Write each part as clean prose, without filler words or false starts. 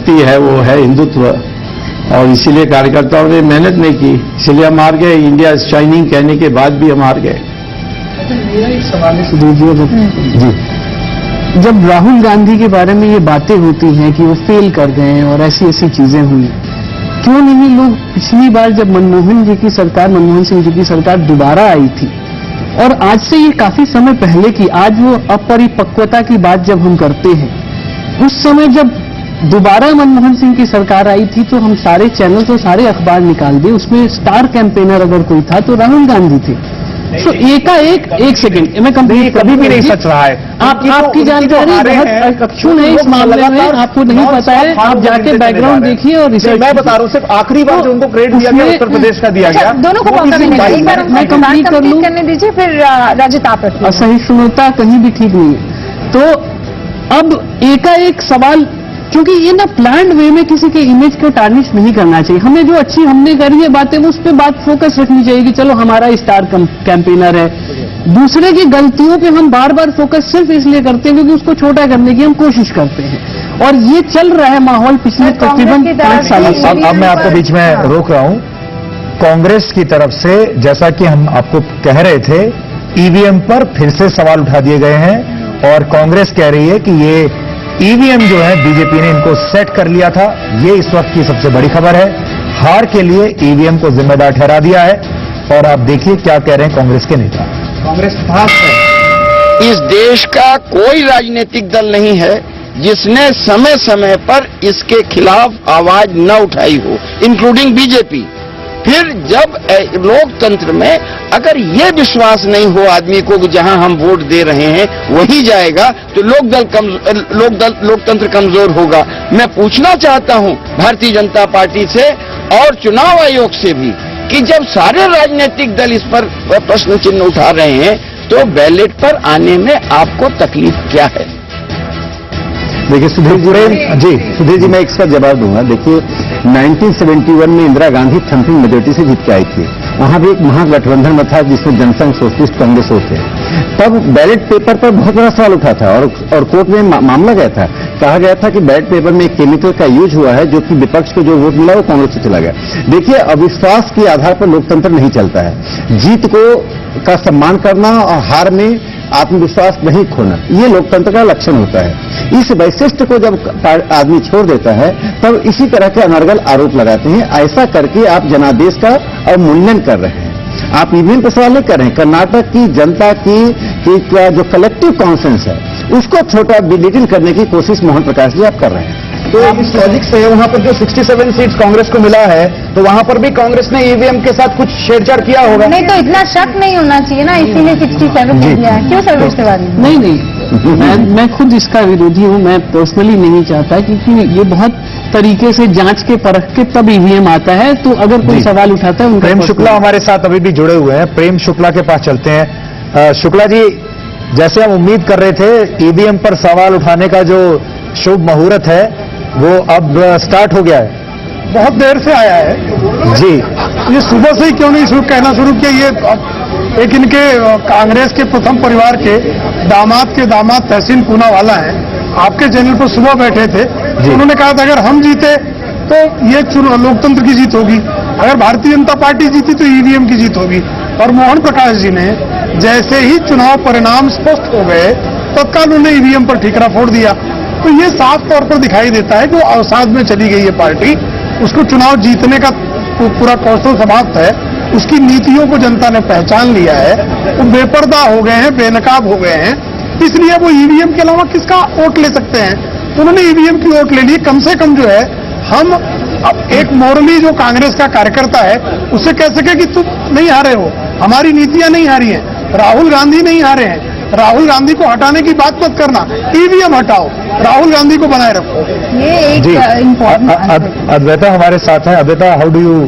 शक्ति है वो है हिंदुत्व, और इसीलिए कार्यकर्ताओं ने मेहनत नहीं की, इसलिए हम हार गए। इंडिया इज शाइनिंग कहने के बाद भी हम हार गए। मेरा एक सवाल है सुधीर जी, जब राहुल गांधी के बारे में ये बातें होती हैं कि वो फेल कर गए और ऐसी ऐसी चीजें हुई, क्यों नहीं लोग पिछली बार जब मनमोहन सिंह जी की सरकार दोबारा आई थी, और आज से ये काफी समय पहले की, आज वो अपरिपक्वता की बात जब हम करते हैं, उस समय जब दोबारा मनमोहन सिंह की सरकार आई थी तो हम सारे चैनल्स और सारे अखबार निकाल दिए, उसमें स्टार कैंपेनर अगर कोई था तो राहुल गांधी थे। तो एक सेकंड मैं कंप्लीट, कभी भी नहीं सच रहा है। आपकी जानकारी बहुत अक्षुण है इस मामले में, आपको नहीं पता है, आप जाके बैकग्राउंड देखिए और रिसर्च। मैं बता रहा हूँ, सिर्फ आखिरी बार जो उनको क्रेडिट दिया गया उत्तर प्रदेश का दिया गया। दोनों को मौका देने दीजिए, एक बार मैं कंप्लीट कर लूं, करने दीजिए, फिर रजत आप रखिए। असहिष्णुता कहीं भी ठीक नहीं है। तो अब एकाएक सवाल, क्योंकि ये ना प्लान्ड वे में किसी के इमेज को टार्निश नहीं करना चाहिए। हमें जो अच्छी हमने करी है बातें, उस पर बात फोकस रखनी चाहिए कि चलो हमारा स्टार कैंपेनर है। दूसरे की गलतियों पे हम बार बार फोकस सिर्फ इसलिए करते हैं क्योंकि उसको छोटा करने की हम कोशिश करते हैं, और ये चल रहा है माहौल पिछले तकरीबन 5 सालों से। अब मैं आपको बीच में रोक रहा हूं। कांग्रेस की तरफ से, जैसा कि हम आपको कह रहे थे, ईवीएम पर फिर से सवाल उठा दिए गए हैं, और कांग्रेस कह रही है कि ये ईवीएम जो है बीजेपी ने इनको सेट कर लिया था। ये इस वक्त की सबसे बड़ी खबर है। हार के लिए ईवीएम को जिम्मेदार ठहरा दिया है, और आप देखिए क्या कह रहे हैं कांग्रेस के नेता। कांग्रेस पास है। इस देश का कोई राजनीतिक दल नहीं है जिसने समय समय पर इसके खिलाफ आवाज न उठाई हो, इंक्लूडिंग बीजेपी। फिर जब लोकतंत्र में अगर ये विश्वास नहीं हो आदमी को कि जहां हम वोट दे रहे हैं वही जाएगा, तो लोकतंत्र कमजोर होगा। मैं पूछना चाहता हूं भारतीय जनता पार्टी से और चुनाव आयोग से भी कि जब सारे राजनीतिक दल इस पर प्रश्न चिन्ह उठा रहे हैं, तो बैलेट पर आने में आपको तकलीफ क्या है? देखिए सुधीर जी मैं इसका जवाब दूंगा। देखिए 1971 में इंदिरा गांधी थम्पिंग मेजोरिटी से जीत के आई थी। वहां भी एक महागठबंधन में था जिसमें जनसंघ सोशलिस्ट कांग्रेस होते। तब बैलेट पेपर पर बहुत बड़ा सवाल उठा था, और कोर्ट में मामला गया था। कहा गया था कि बैलेट पेपर में एक केमिकल का यूज हुआ है, जो कि विपक्ष को जो वोट मिला वो कांग्रेस से चला गया। देखिए अविश्वास के आधार पर लोकतंत्र नहीं चलता है। जीत का सम्मान करना और हार में आत्मविश्वास नहीं खोना, ये लोकतंत्र का लक्षण होता है। इस वैशिष्ट को जब आदमी छोड़ देता है तब इसी तरह के अनर्गल आरोप लगाते हैं। ऐसा करके आप जनादेश का अवमूल्यन कर रहे हैं। आप ईवीएम पर सवाल नहीं कर रहे हैं। कर्नाटक की जनता की जो कलेक्टिव कॉन्सेंस है उसको छोटा डिलीटिल करने की कोशिश मोहन प्रकाश जी आप कर रहे हैं। तो इस लॉजिक से वहां पर जो 67 सीट्स कांग्रेस को मिला है, तो वहां पर भी कांग्रेस ने ईवीएम के साथ कुछ छेड़छाड़ किया होगा। नहीं तो इतना शक नहीं होना चाहिए ना, इसीलिए 67 दिया है। क्यों सर्वेश तिवारी? नहीं मैं खुद इसका विरोधी हूं। मैं पर्सनली नहीं चाहता, क्योंकि ये बहुत तरीके से जांच के परख के तब ईवीएम आता है। तो अगर कोई सवाल उठाता है, प्रेम शुक्ला हमारे साथ अभी भी जुड़े हुए हैं। प्रेम शुक्ला के पास चलते हैं। शुक्ला जी, जैसे हम उम्मीद कर रहे थे ईवीएम पर सवाल उठाने का जो शुभ मुहूर्त है वो अब स्टार्ट हो गया है। बहुत देर से आया है जी। ये सुबह से ही क्यों नहीं कहना शुरू किया? ये एक इनके कांग्रेस के प्रथम परिवार के दामाद तहसीन पूनावाला है, आपके चैनल पर सुबह बैठे थे। उन्होंने कहा था अगर हम जीते तो ये लोकतंत्र की जीत होगी, अगर भारतीय जनता पार्टी जीती तो ईवीएम की जीत होगी। और मोहन प्रकाश जी ने जैसे ही चुनाव परिणाम स्पष्ट हो गए तत्काल उन्होंने ईवीएम पर ठीकरा फोड़ दिया। तो ये साफ तौर पर दिखाई देता है कि वो अवसाद में चली गई है पार्टी। उसको चुनाव जीतने का पूरा कौशल समाप्त है, उसकी नीतियों को जनता ने पहचान लिया है, वो बेपर्दा हो गए हैं, बेनकाब हो गए हैं। इसलिए वो ईवीएम के अलावा किसका वोट ले सकते हैं? उन्होंने ईवीएम की वोट ले ली। कम से कम जो है हम एक मोरली जो कांग्रेस का कार्यकर्ता है उससे कह सके कि तुम नहीं हारे हो, हमारी नीतियां नहीं हारी हैं, राहुल गांधी नहीं हारे हैं। राहुल गांधी को हटाने की बात मत करना, ईवीएम हटाओ, राहुल गांधी को बनाए रखो। ये एक इम्पोर्टेंट। अद्वैता हमारे साथ है। Advaita, how do you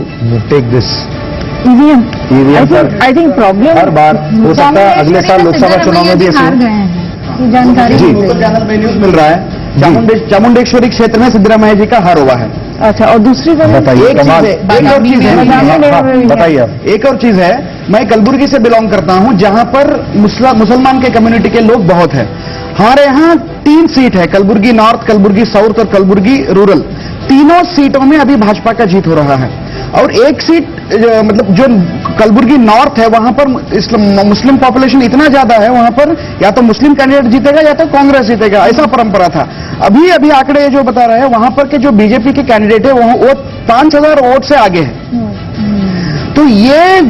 take this? EVM I think problem हर बार हो सकता है अगले साल लोकसभा चुनाव में भी हार गए हैं, ये जानकारी चैनल में न्यूज मिल रहा है। चामुंडेश्वरी क्षेत्र में सिद्धरामैया जी का हार हुआ है। अच्छा, और दूसरी बताइए, एक और चीज है, मैं कलबुर्गी से बिलोंग करता हूं जहां पर मुसलमान के कम्युनिटी के लोग बहुत हैं। हमारे यहाँ 3 सीट है, कलबुर्गी नॉर्थ, कलबुर्गी साउथ और कलबुर्गी रूरल। तीनों सीटों में अभी भाजपा का जीत हो रहा है। और एक सीट मतलब जो कलबुर्गी नॉर्थ है, वहां पर मुस्लिम पॉपुलेशन इतना ज्यादा है, वहां पर या तो मुस्लिम कैंडिडेट जीतेगा या तो कांग्रेस जीतेगा, ऐसा परंपरा था। अभी आंकड़े जो बता रहे हैं, वहां पर के जो बीजेपी के कैंडिडेट है वो 5000 वोट से आगे है। तो ये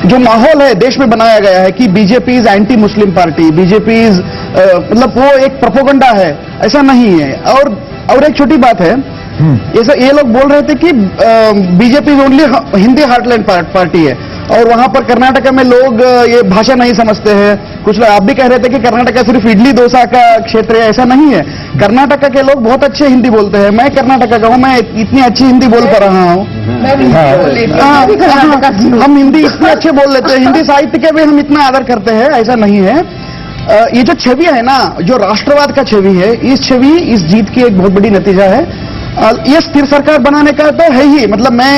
जो माहौल है देश में बनाया गया है कि BJP is anti Muslim party, BJP is मतलब वो एक प्रोपोगंडा है, ऐसा नहीं है। और एक छोटी बात है, ये लोग बोल रहे थे कि BJP only Hindi heartland party है, और वहां पर कर्नाटका में लोग ये भाषा नहीं समझते हैं। कुछ लोग आप भी कह रहे थे कि कर्नाटका सिर्फ इडली डोसा का क्षेत्र है, ऐसा नहीं है। कर्नाटका के लोग बहुत अच्छे हिंदी बोलते हैं। मैं कर्नाटका का हूं, मैं इतनी अच्छी हिंदी बोल पा रहा हूं। हम हिंदी इतने अच्छे बोल लेते हैं, हिंदी साहित्य के भी हम इतना आदर करते हैं, ऐसा नहीं है। ये जो छवि है ना, जो राष्ट्रवाद का छवि है, इस छवि इस जीत की एक बहुत बड़ी नतीजा है। ये स्थिर सरकार बनाने का तो है ही। मतलब मैं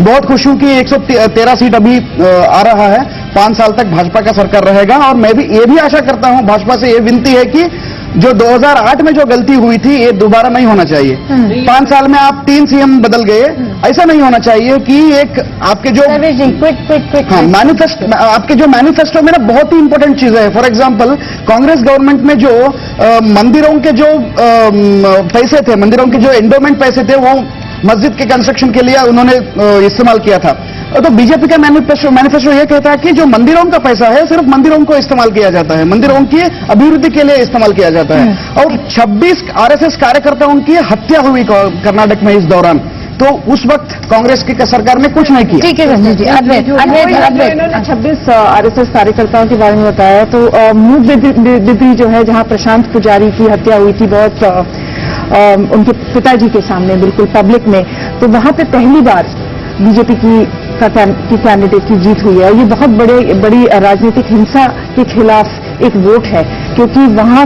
बहुत खुश हूं कि 113 सीट अभी आ रहा है। 5 साल तक भाजपा का सरकार रहेगा। और मैं भी ये भी आशा करता हूं, भाजपा से ये विनती है कि जो 2008 में जो गलती हुई थी, ये दोबारा नहीं होना चाहिए। 5 साल में आप 3 सीएम बदल गए, ऐसा नहीं होना चाहिए कि एक आपके जो मैनिफेस्टो, आपके जो मैनिफेस्टो में ना बहुत ही इंपॉर्टेंट चीजें है। फॉर एग्जांपल, कांग्रेस गवर्नमेंट में जो मंदिरों के जो पैसे थे, मंदिरों के जो एंडोमेंट पैसे थे, वो मस्जिद के कंस्ट्रक्शन के लिए उन्होंने इस्तेमाल किया था। तो बीजेपी का मैनिफेस्टो ये कहता है कि जो मंदिरों का पैसा है, सिर्फ मंदिरों को इस्तेमाल किया जाता है, मंदिरों की अभिवृद्धि के लिए इस्तेमाल किया जाता है। और 26 आरएसएस कार्यकर्ताओं की हत्या हुई कर्नाटक में इस दौरान। तो उस वक्त कांग्रेस की सरकार ने कुछ नहीं किया। ठीक है रंजीत जी, इन्होंने 26 आरएसएस कार्यकर्ताओं के बारे में बताया। तो मूक बिद्री जो है, जहां प्रशांत पुजारी की हत्या हुई थी बहुत उनके पिताजी के सामने, बिल्कुल पब्लिक में, तो वहां पे पहली बार बीजेपी की कैंडिडेट की जीत हुई है। ये बहुत बड़ी राजनीतिक हिंसा के खिलाफ एक वोट है, क्योंकि वहां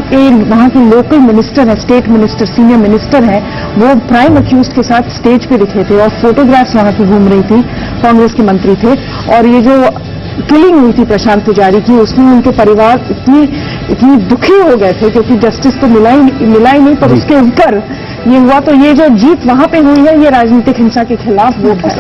के लोकल मिनिस्टर है, स्टेट मिनिस्टर, सीनियर मिनिस्टर है, वो प्राइम अक्यूज्ड के साथ स्टेज पे दिखे थे और फोटोग्राफ्स वहां की घूम रही थी। कांग्रेस के मंत्री थे। और ये जो किलिंग हुई थी प्रशांत पुजारी की, उसमें उनके परिवार इतनी दुखी हो गए थे, क्योंकि जस्टिस तो मिला ही नहीं। पर उसके ऊपर ये हुआ। तो ये जो जीत वहां पे हुई है, ये राजनीतिक हिंसा के खिलाफ वोट है।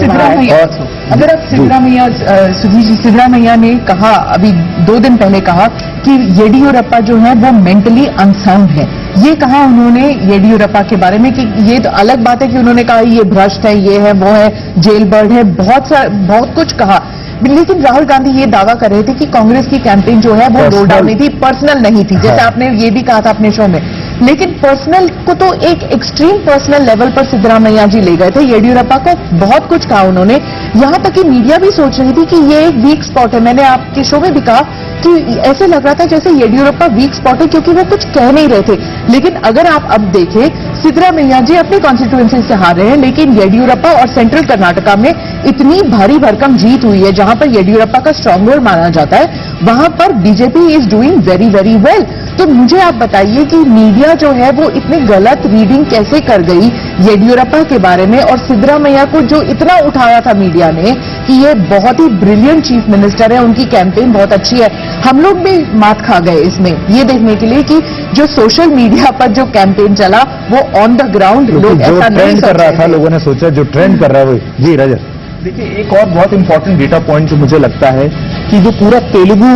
अगर आप सिद्धरामैया, सुधीर जी, सिद्धरामैया ने कहा अभी 2 दिन पहले कहा कि येडियुरप्पा जो है वो मेंटली अनसाउंड है। ये कहा उन्होंने येडियुरप्पा के बारे में कि ये तो अलग बात है कि उन्होंने कहा ये भ्रष्ट है, ये है, वो है, जेल बर्ड है, बहुत कुछ कहा। लेकिन राहुल गांधी ये दावा कर रहे थे कि कांग्रेस की कैंपेन जो है वो लो डाउन नहीं थी, पर्सनल नहीं थी, जैसे आपने ये भी कहा था अपने शो में। लेकिन पर्सनल को तो एक एक्सट्रीम पर्सनल लेवल पर सिद्धरामैया जी ले गए थे। येडियुरप्पा को बहुत कुछ कहा उन्होंने, यहां तक कि मीडिया भी सोच रही थी कि ये एक वीक स्पॉट है। मैंने आपके शो में भी कहा कि ऐसे लग रहा था जैसे येडियुरप्पा वीक स्पॉट है, क्योंकि वो कुछ कह नहीं रहे थे। लेकिन अगर आप अब देखें, सिद्धरामैया जी अपनी कॉन्स्टिट्यूएंसी से हार रहे हैं, लेकिन येडियुरप्पा और सेंट्रल कर्नाटका में इतनी भारी भरकम जीत हुई है, जहां पर येडियुरप्पा का स्ट्रांग होल्ड माना जाता है, वहां पर BJP is doing very very well. तो मुझे आप बताइए कि मीडिया जो है वो इतनी गलत रीडिंग कैसे कर गई येडियुरप्पा के बारे में, और सिद्धरामैया को जो इतना उठाया था मीडिया ने कि ये बहुत ही ब्रिलियंट चीफ मिनिस्टर है, उनकी कैंपेन बहुत अच्छी है। हम लोग भी मात खा गए इसमें, ये देखने के लिए कि जो सोशल मीडिया पर जो कैंपेन चला वो ऑन द ग्राउंड लोग ऐसा नहीं कर रहा था, लोगों ने सोचा जो ट्रेंड कर रहा है वही। जी रजत, देखिए, एक और बहुत इंपॉर्टेंट डेटा पॉइंट जो मुझे लगता है कि जो पूरा तेलुगु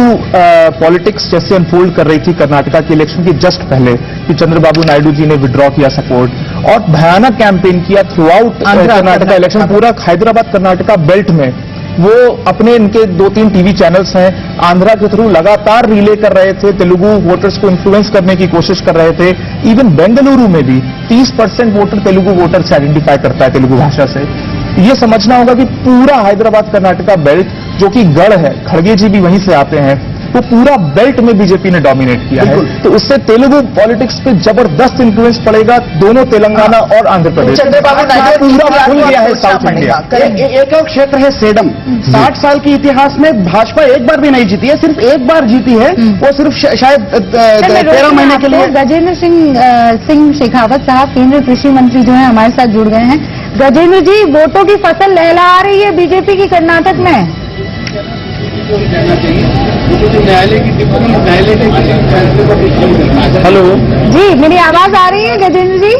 पॉलिटिक्स जैसे अनफोल्ड कर रही थी कर्नाटका के इलेक्शन के जस्ट पहले, कि चंद्रबाबू नायडू जी ने विड्रॉ किया सपोर्ट और भयानक कैंपेन किया थ्रू आउट कर्नाटका इलेक्शन, पूरा हैदराबाद कर्नाटका बेल्ट में वो अपने इनके 2-3 टीवी चैनल्स हैं, आंध्रा के थ्रू लगातार रिले कर रहे थे, तेलुगु वोटर्स को इन्फ्लुएंस करने की कोशिश कर रहे थे। इवन बेंगलुरु में भी 30% वोटर तेलुगु वोटर से आइडेंटिफाई करता है तेलुगु भाषा से। ये समझना होगा कि पूरा हैदराबाद कर्नाटका बेल्ट, जो कि गढ़ है, खड़गे जी भी वहीं से आते हैं, वो पूरा बेल्ट में बीजेपी ने डोमिनेट किया है। तो इससे तेलुगु पॉलिटिक्स पे जबरदस्त इन्फ्लुएंस पड़ेगा, दोनों तेलंगाना और आंध्र प्रदेश। चंद्रबाबू नायडू पूरा खुल गया है साउथ इंडिया। एक और क्षेत्र है सेडम। 60 साल के इतिहास में भाजपा एक बार भी नहीं जीती है, सिर्फ एक बार जीती है, वो सिर्फ शायद 13 महीने के लिए। गजेंद्र सिंह शेखावत साहब, केंद्रीय कृषि मंत्री जो है, हमारे साथ जुड़ गए हैं। गजेंद्र जी, वोटों की फसल लहला रही है बीजेपी की कर्नाटक में। न्यायालय की टिप्पणी न्यायालय के फैसले पर। हेलो जी, मेरी आवाज आ रही है गजेंद्र जी?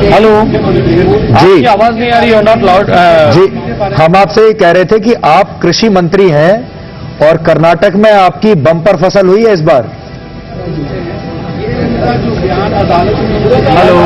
हेलो जी, आवाज नहीं आ रही है, नॉट लाउड। जी, हम आपसे ये कह रहे थे कि आप कृषि मंत्री हैं और कर्नाटक में आपकी बम्पर फसल हुई है इस बार। हेलो,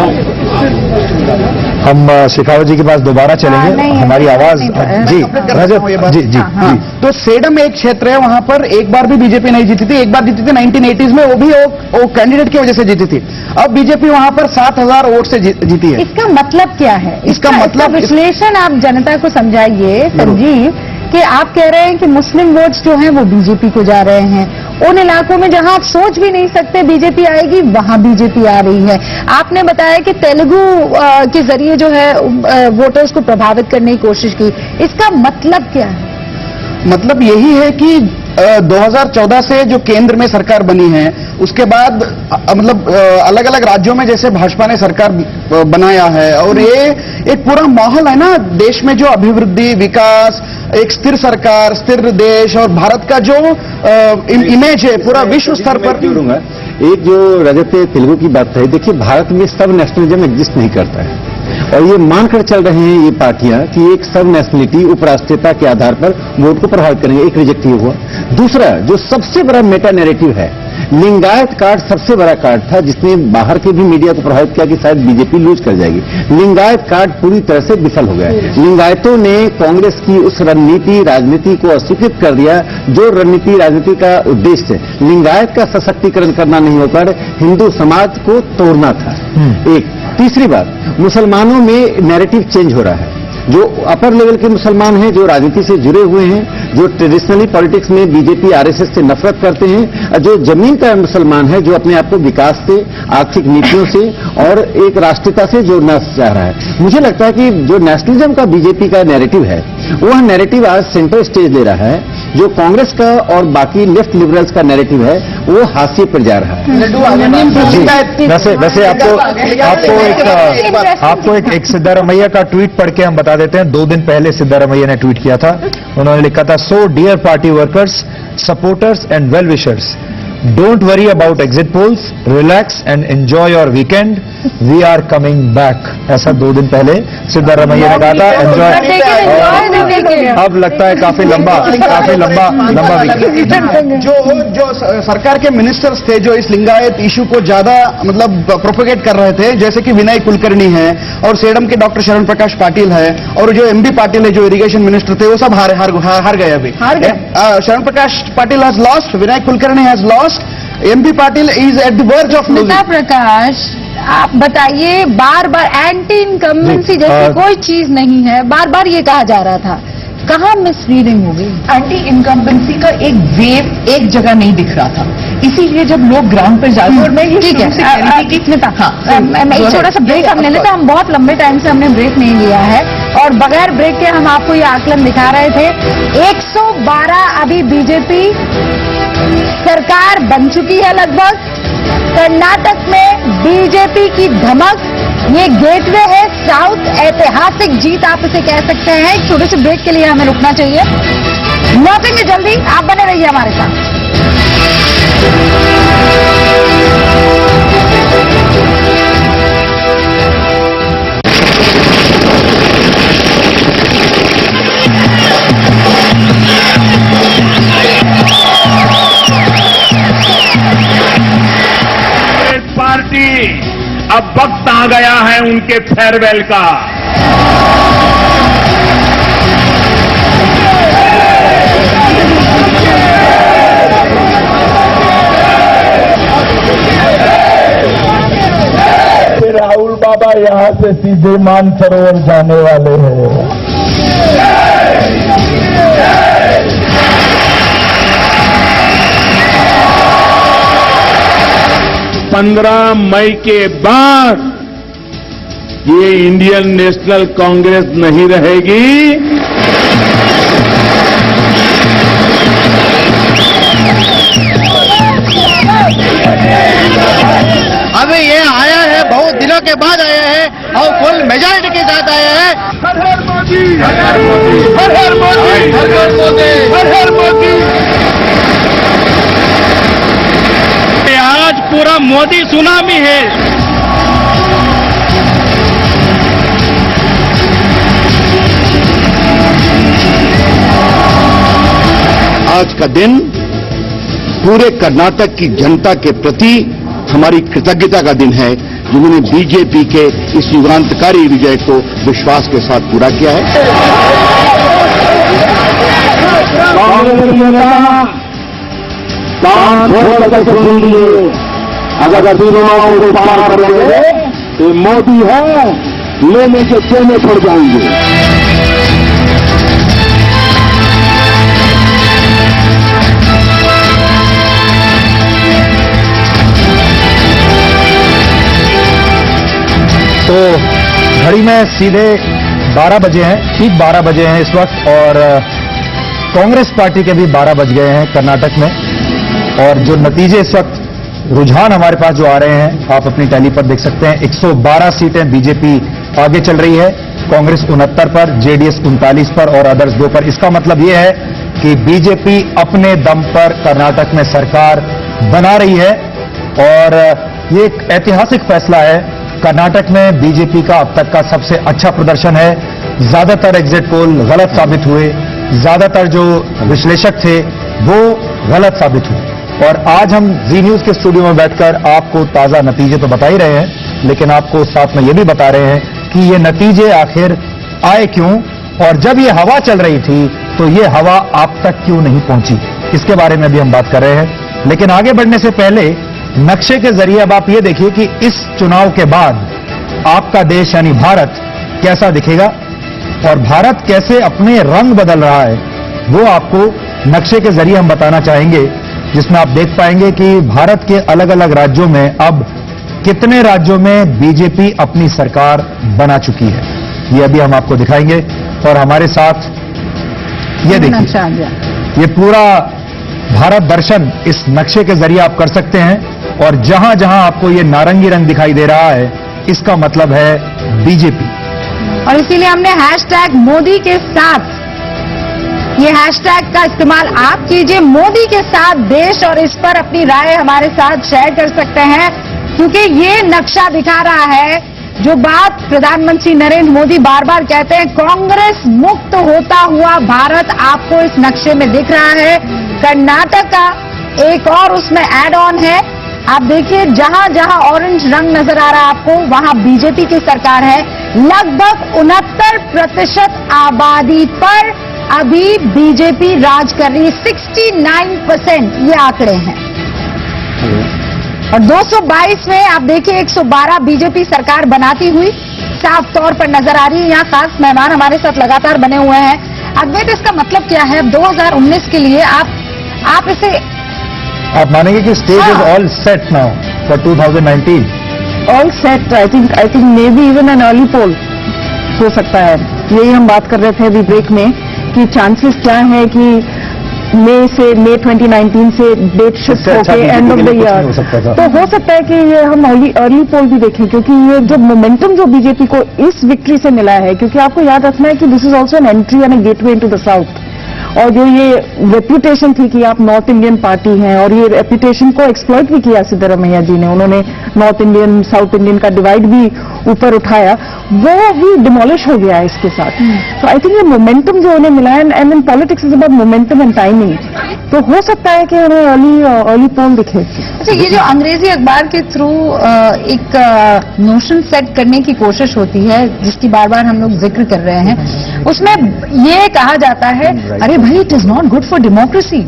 हम शेखावत जी के पास दोबारा चलेंगे। नहीं, हमारी आवाज जी रजत जी जी जी। तो सेडम एक क्षेत्र है, वहां पर एक बार भी बीजेपी नहीं जीती थी। एक बार जीती थी 1980s में, वो भी वो कैंडिडेट की वजह से जीती थी। अब बीजेपी वहां पर 7,000 वोट से जीती है। इसका मतलब क्या है? इसका मतलब विश्लेषण आप जनता को समझाइए संजीव, कि आप कह रहे हैं कि मुस्लिम वोट्स जो हैं वो बीजेपी को जा रहे हैं। उन इलाकों में जहां आप सोच भी नहीं सकते बीजेपी आएगी, वहां बीजेपी आ रही है। आपने बताया कि तेलुगु के जरिए जो है वोटर्स को प्रभावित करने की कोशिश की। इसका मतलब क्या है? मतलब यही है कि 2014 से जो केंद्र में सरकार बनी है, उसके बाद मतलब अलग अलग राज्यों में जैसे भाजपा ने सरकार बनाया है, और ये एक पूरा माहौल है ना देश में, जो अभिवृद्धि, विकास, एक स्थिर सरकार, स्थिर देश, और भारत का जो इमेज है पूरा विश्व स्तर पर। एक जो रजत तेलुगु की बात है, देखिए भारत में सब नेशनलिज्म एग्जिस्ट नहीं करता है, और ये मानकर चल रहे हैं ये पार्टियां कि एक सब नेशनलिटी उपराष्ट्रीयता के आधार पर वोट को प्रभावित करेंगे। एक रिजेक्ट ही हुआ। दूसरा, जो सबसे बड़ा मेटा नैरेटिव है, लिंगायत कार्ड सबसे बड़ा कार्ड था जिसने बाहर के भी मीडिया को प्रभावित किया कि शायद बीजेपी लूज कर जाएगी। लिंगायत कार्ड पूरी तरह से विफल हो गया। लिंगायतों ने कांग्रेस की उस रणनीति राजनीति को अस्वीकृत कर दिया जो रणनीति राजनीति का उद्देश्य लिंगायत का सशक्तिकरण करना नहीं होकर हिंदू समाज को तोड़ना था। एक तीसरी बात, मुसलमानों में नैरेटिव चेंज हो रहा है। जो अपर लेवल के मुसलमान हैं, जो राजनीति से जुड़े हुए हैं, जो ट्रेडिशनली पॉलिटिक्स में बीजेपी आरएसएस से नफरत करते हैं, जो जमीन का मुसलमान है, जो अपने आप को विकास से, आर्थिक नीतियों से और एक राष्ट्रीयता से जोड़ना चाह रहा है। मुझे लगता है कि जो नेशनलिज्म का बीजेपी का नैरेटिव है, वह नैरेटिव आज सेंट्रल स्टेज ले रहा है। जो कांग्रेस का और बाकी लेफ्ट लिबरल्स का नैरेटिव है, वो हाशिए पर जा रहा है। वैसे आपको एक सिद्धारमैया का ट्वीट पढ़ के हम बता देते हैं। 2 दिन पहले सिद्धारमैया ने ट्वीट किया था। उन्होंने लिखा था, so dear party workers, supporters and well wishers, don't worry about exit polls, relax and enjoy your weekend, we are coming back. ऐसा 2 दिन पहले सिद्धारमैया ने कहा था। एंजॉय, अब लगता है काफी लंबा वीकेंड। जो सरकार के मिनिस्टर्स थे जो इस लिंगायत इशू को ज्यादा मतलब प्रोपेगेट कर रहे थे, जैसे कि विनय कुलकर्णी है, और सेडम के डॉक्टर शरण प्रकाश पाटिल है, और जो एमबी पाटिल है जो इरिगेशन मिनिस्टर थे, वो सब हार गए अभी। Sharan Prakash Patil has lost, Vinay Kulkarni has lost, MB Patil is at the verge of losing. Prakash, आप बताइए, बार बार एंटी इनकम्बेंसी जैसी कोई चीज नहीं है, बार बार ये कहा जा रहा था, कहाँ मिसरीडिंग होगी? एंटी इनकम्बेंसी का एक वेव एक जगह नहीं दिख रहा था, इसीलिए जब लोग ग्राउंड पर जाते हैं। और मैं ये ठीक है, मैं एक छोटा सा ब्रेक हम ले लेते हैं। हम बहुत लंबे टाइम से हमने ब्रेक नहीं लिया है, और बगैर ब्रेक के हम आपको ये आकलन दिखा रहे थे। 112 अभी बीजेपी सरकार बन चुकी है लगभग। कर्नाटक में बीजेपी की धमक, ये गेटवे है साउथ, ऐतिहासिक जीत आप इसे कह सकते हैं। एक छोटे से ब्रेक के लिए हमें रुकना चाहिए, लौटेंगे जल्दी, आप बने रहिए हमारे साथ। पार्टी, अब वक्त आ गया है उनके फेयरवेल का। राहुल बाबा यहां से सीधे मानसरोवर जाने वाले हैं। 15 मई के बाद ये इंडियन नेशनल कांग्रेस नहीं रहेगी। अभी ये आया है, बहुत दिनों के बाद आया है और फुल मेजॉरिटी के साथ आया है। हर हर मोदी, हर हर मोदी, हर हर मोदी, हर हर मोदी। पूरा मोदी सुनामी है। आज का दिन पूरे कर्नाटक की जनता के प्रति हमारी कृतज्ञता का दिन है, जिन्होंने बीजेपी के इस युगांतकारी विजय को विश्वास के साथ पूरा किया है। अगर चुनाव को पार करेंगे तो मोदी है, लेने के देने पड़ जाएंगे। तो घड़ी में सीधे 12 बजे हैं, ठीक 12 बजे हैं इस वक्त, और कांग्रेस पार्टी के भी 12 बज गए हैं कर्नाटक में। और जो नतीजे इस वक्त रुझान हमारे पास जो आ रहे हैं, आप अपनी टैली पर देख सकते हैं। 112 सीटें बीजेपी आगे चल रही है, कांग्रेस 69 पर, जेडीएस 39 पर और अदर्स 2 पर। इसका मतलब यह है कि बीजेपी अपने दम पर कर्नाटक में सरकार बना रही है और ये एक ऐतिहासिक फैसला है। कर्नाटक में बीजेपी का अब तक का सबसे अच्छा प्रदर्शन है। ज्यादातर एग्जिट पोल गलत साबित हुए, ज्यादातर जो विश्लेषक थे वो गलत साबित हुए। और आज हम जी न्यूज के स्टूडियो में बैठकर आपको ताजा नतीजे तो बता ही रहे हैं, लेकिन आपको साथ में ये भी बता रहे हैं कि ये नतीजे आखिर आए क्यों, और जब ये हवा चल रही थी तो ये हवा आप तक क्यों नहीं पहुंची, इसके बारे में भी हम बात कर रहे हैं। लेकिन आगे बढ़ने से पहले नक्शे के जरिए अब आप ये देखिए कि इस चुनाव के बाद आपका देश यानी भारत कैसा दिखेगा और भारत कैसे अपने रंग बदल रहा है, वो आपको नक्शे के जरिए हम बताना चाहेंगे, जिसमें आप देख पाएंगे कि भारत के अलग अलग राज्यों में अब कितने राज्यों में बीजेपी अपनी सरकार बना चुकी है, ये अभी हम आपको दिखाएंगे। और हमारे साथ ये देखिए, ये पूरा भारत दर्शन इस नक्शे के जरिए आप कर सकते हैं, और जहां जहां आपको ये नारंगी रंग दिखाई दे रहा है, इसका मतलब है बीजेपी। और इसीलिए हमने हैशटैग मोदी के साथ, ये हैशटैग का इस्तेमाल आप कीजिए, मोदी के साथ देश, और इस पर अपनी राय हमारे साथ शेयर कर सकते हैं, क्योंकि ये नक्शा दिखा रहा है जो बात प्रधानमंत्री नरेंद्र मोदी बार बार कहते हैं, कांग्रेस मुक्त होता हुआ भारत आपको इस नक्शे में दिख रहा है। कर्नाटक का एक और उसमें एड ऑन है, आप देखिए जहां जहां ऑरेंज रंग नजर आ रहा है आपको, वहां बीजेपी की सरकार है। लगभग 69% आबादी पर अभी बीजेपी राज कर रही है, 69% ये आंकड़े हैं। और 222 में आप देखिए 112 बीजेपी सरकार बनाती हुई साफ तौर पर नजर आ रही है। यहाँ खास मेहमान हमारे साथ लगातार बने हुए हैं। अद्वैत, इसका मतलब क्या है 2019 के लिए? आप इसे आप मानेंगे कि stage is all set now for 2019? All set, I think maybe even an early poll हो सकता है। यही हम बात कर रहे थे अभी ब्रेक में कि चांसेस क्या है कि मई 2019 से डेट शिफ्ट होके एंड ऑफ द ईयर, तो हो सकता है कि ये हम अर्ली पोल भी देखें, क्योंकि ये जो मोमेंटम जो बीजेपी को इस विक्ट्री से मिला है, क्योंकि आपको याद रखना है कि this is also an entry and A gateway into the south. और जो ये रेप्यूटेशन थी कि आप नॉर्थ इंडियन पार्टी हैं, और ये रेप्यूटेशन को एक्सप्लॉइट भी किया सिद्धरामैया जी ने, उन्होंने नॉर्थ इंडियन साउथ इंडियन का डिवाइड भी ऊपर उठाया, वो भी डिमोलिश हो गया है इसके साथ। तो आई थिंक ये मोमेंटम जो उन्हें मिला है, and in politics is about momentum and timing, तो हो सकता है कि उन्हें अर्ली पोल दिखे। अच्छा, ये जो अंग्रेजी अखबार के थ्रू एक नोशन सेट करने की कोशिश होती है, जिसकी बार बार हम लोग जिक्र कर रहे हैं, उसमें ये कहा जाता है, अरे भाई it is not good for democracy.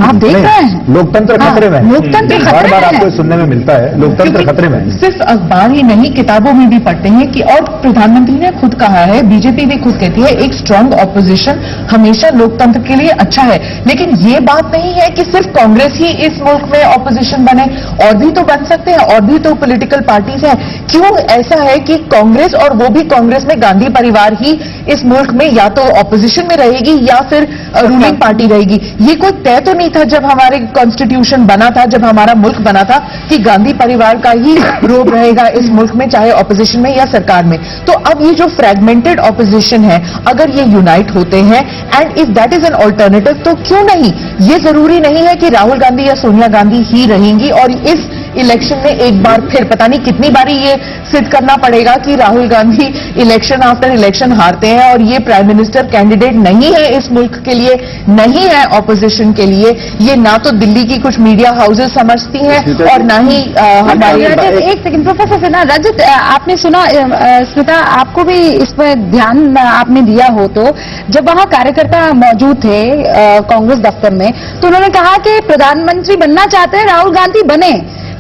आप देख रहे हैं लोकतंत्र खतरे में, लोकतंत्र खतरे बार में आपको सुनने में मिलता है लोकतंत्र खतरे में। सिर्फ अखबार ही नहीं, किताबों में भी पढ़ते हैं कि, और प्रधानमंत्री ने खुद कहा है, बीजेपी भी खुद कहती है, एक स्ट्रांग ऑपोजिशन हमेशा लोकतंत्र के लिए अच्छा है। लेकिन ये बात नहीं है कि सिर्फ कांग्रेस ही इस मुल्क में ऑपोजिशन बने, और भी तो बन सकते हैं, और भी तो पॉलिटिकल पार्टीज हैं। क्यों ऐसा है कि कांग्रेस, और वो भी कांग्रेस में गांधी परिवार ही इस मुल्क में या तो ऑपोजिशन में रहेगी या फिर रूलिंग पार्टी रहेगी? ये कोई तय तो नहीं था जब हमारे कॉन्स्टिट्यूशन बना था, जब हमारा मुल्क बना था, कि गांधी परिवार का ही रोब रहेगा इस मुल्क में, चाहे ऑपोजिशन में या सरकार में। तो अब ये जो फ्रेगमेंटेड ऑपोजिशन है, अगर ये यूनाइट होते हैं, and if that is an alternative, तो क्यों नहीं? ये जरूरी नहीं है कि राहुल गांधी या सोनिया गांधी ही रहेंगी, और इलेक्शन में एक बार फिर, पता नहीं कितनी बारी ये सिद्ध करना पड़ेगा कि Rahul Gandhi election after election हारते हैं और ये प्राइम मिनिस्टर कैंडिडेट नहीं है इस मुल्क के लिए, नहीं है ऑपोजिशन के लिए। ये ना तो दिल्ली की कुछ मीडिया हाउसेस समझती हैं और ना ही हमारी। एक सेकंड प्रोफेसर सिन्हा, रजत आपने सुना, स्मिता आपको भी इस पर ध्यान आपने दिया हो तो, जब वहां कार्यकर्ता मौजूद थे कांग्रेस दफ्तर में, तो उन्होंने कहा कि प्रधानमंत्री बनना चाहते हैं राहुल गांधी बने,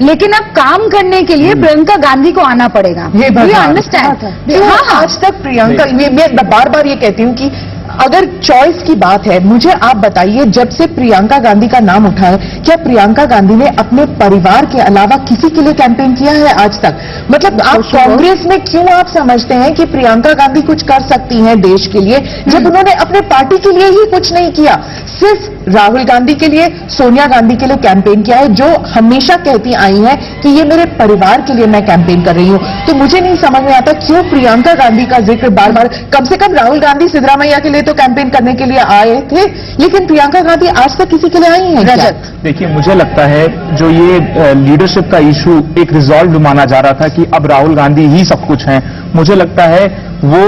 लेकिन अब काम करने के लिए प्रियंका गांधी को आना पड़ेगा। ये अंडरस्टैंड। हाँ, आज तक प्रियंका, मैं बार बार ये कहती हूँ कि अगर चॉइस की बात है, मुझे आप बताइए, जब से प्रियंका गांधी का नाम उठा है, क्या प्रियंका गांधी ने अपने परिवार के अलावा किसी के लिए कैंपेन किया है आज तक? मतलब आप कांग्रेस में क्यों आप समझते हैं कि प्रियंका गांधी कुछ कर सकती हैं देश के लिए, जब उन्होंने अपने पार्टी के लिए ही कुछ नहीं किया, सिर्फ राहुल गांधी के लिए, सोनिया गांधी के लिए कैंपेन किया है, जो हमेशा कहती आई हैं कि ये मेरे परिवार के लिए मैं कैंपेन कर रही हूं। तो मुझे नहीं समझ में आता क्यों प्रियंका गांधी का जिक्र बार बार। कम से कम राहुल गांधी सिद्धरामैया के लिए तो कैंपेन करने के लिए आए थे, लेकिन प्रियंका गांधी आज तक किसी के लिए आई हैं? रजत, देखिए, मुझे लगता है जो ये लीडरशिप का इशू एक रिजॉल्व माना जा रहा था कि अब राहुल गांधी ही सब कुछ हैं, मुझे लगता है वो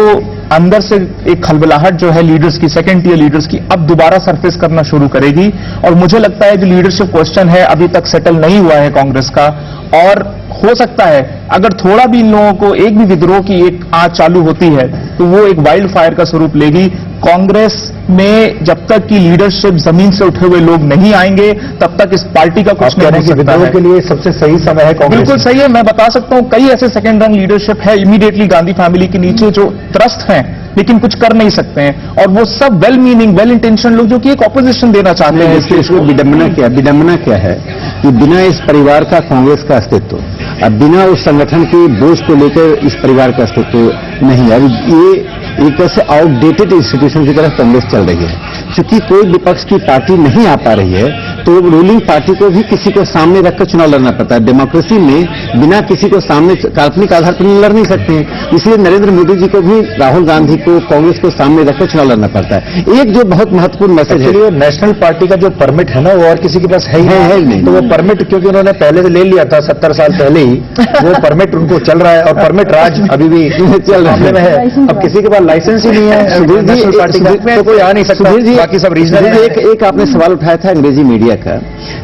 अंदर से एक खलबलाहट जो है लीडर्स की, सेकंड टियर लीडर्स की, अब दोबारा सरफेस करना शुरू करेगी। और मुझे लगता है जो लीडरशिप क्वेश्चन है अभी तक सेटल नहीं हुआ है कांग्रेस का, और हो सकता है अगर थोड़ा भी इन लोगों को एक भी विद्रोह की एक आंच चालू होती है तो वो एक वाइल्ड फायर का स्वरूप लेगी। कांग्रेस में जब तक की लीडरशिप जमीन से उठे हुए लोग नहीं आएंगे तब तक इस पार्टी का कुछ नहीं हो सकता है। के लिए सबसे सही समय है कांग्रेस। बिल्कुल सही है, मैं बता सकता हूं कई ऐसे सेकेंड रंग लीडरशिप है इमीडिएटली गांधी फैमिली के नीचे जो त्रस्त हैं लेकिन कुछ कर नहीं सकते हैं, और वो सब वेल मीनिंग, वेल इंटेंशन लोग जो कि एक ऑपोजिशन देना चाहते हैं। इसमें विडंबना क्या है कि बिना इस परिवार का कांग्रेस का अस्तित्व, अब बिना उस संगठन के बोझ को लेकर इस परिवार का अस्तित्व नहीं है। अब ये एक तरह से आउटडेटेड इंस्टीट्यूशन की तरफ कांग्रेस चल रही है। क्योंकि कोई विपक्ष की पार्टी नहीं आ पा रही है तो रूलिंग पार्टी को भी किसी को सामने रखकर चुनाव लड़ना पड़ता है। डेमोक्रेसी में बिना किसी को सामने काल्पनिक आधार पर लड़ नहीं सकते हैं, इसलिए नरेंद्र मोदी जी को भी राहुल गांधी को, कांग्रेस को सामने रखकर चुनाव लड़ना पड़ता है। एक जो बहुत महत्वपूर्ण मैसेज है, नेशनल पार्टी का जो परमिट है ना वो और किसी के पास है ही नहीं। तो वो परमिट क्योंकि उन्होंने पहले से ले लिया था 70 साल पहले ही, वो परमिट उनको चल रहा है और परमिट राज अभी भी चल रहा है। अब किसी के पास लाइसेंस ही नहीं है नेशनल पार्टी का, तो कोई आ नहीं सकता। बाकी सब रीजनल। एक आपने सवाल उठाया था अंग्रेजी मीडिया का।